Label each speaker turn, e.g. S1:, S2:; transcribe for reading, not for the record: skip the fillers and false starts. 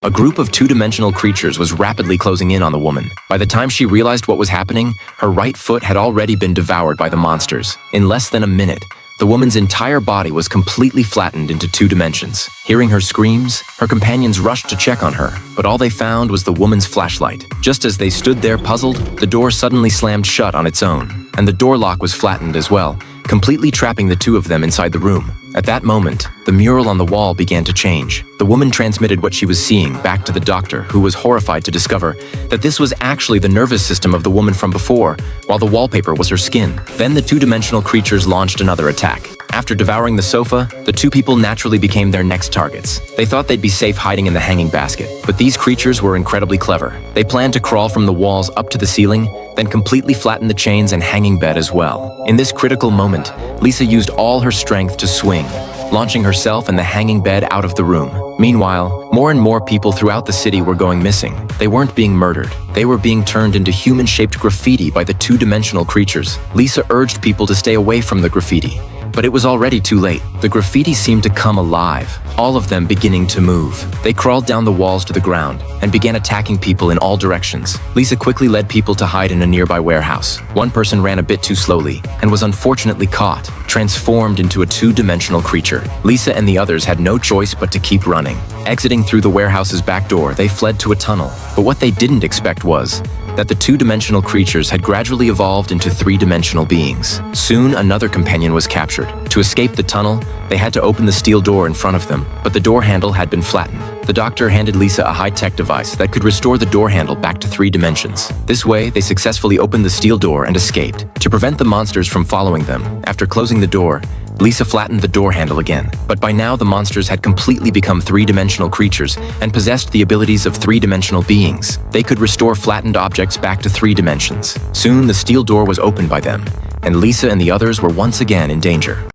S1: A group of two-dimensional creatures was rapidly closing in on the woman. By the time she realized what was happening, her right foot had already been devoured by the monsters. In less than a minute, the woman's entire body was completely flattened into 2 dimensions. Hearing her screams, her companions rushed to check on her, but all they found was the woman's flashlight. Just as they stood there puzzled, the door suddenly slammed shut on its own, and the door lock was flattened as well, completely trapping the 2 of them inside the room. At that moment, the mural on the wall began to change. The woman transmitted what she was seeing back to the doctor, who was horrified to discover that this was actually the nervous system of the woman from before, while the wallpaper was her skin. Then the two-dimensional creatures launched another attack. After devouring the sofa, the 2 people naturally became their next targets. They thought they'd be safe hiding in the hanging basket, but these creatures were incredibly clever. They planned to crawl from the walls up to the ceiling, then completely flatten the chains and hanging bed as well. In this critical moment, Lisa used all her strength to swing, launching herself and the hanging bed out of the room. Meanwhile, more and more people throughout the city were going missing. They weren't being murdered. They were being turned into human-shaped graffiti by the two-dimensional creatures. Lisa urged people to stay away from the graffiti, but it was already too late. The graffiti seemed to come alive, all of them beginning to move. They crawled down the walls to the ground and began attacking people in all directions. Lisa quickly led people to hide in a nearby warehouse. One person ran a bit too slowly and was unfortunately caught, transformed into a two-dimensional creature. Lisa and the others had no choice but to keep running. Exiting through the warehouse's back door, they fled to a tunnel. But what they didn't expect was that the two-dimensional creatures had gradually evolved into three-dimensional beings. Soon, another companion was captured. To escape the tunnel, they had to open the steel door in front of them, but the door handle had been flattened. The doctor handed Lisa a high-tech device that could restore the door handle back to 3 dimensions. This way, they successfully opened the steel door and escaped. To prevent the monsters from following them, after closing the door, Lisa flattened the door handle again. But by now, the monsters had completely become 3-dimensional creatures and possessed the abilities of 3-dimensional beings. They could restore flattened objects back to 3 dimensions. Soon, the steel door was opened by them, and Lisa and the others were once again in danger.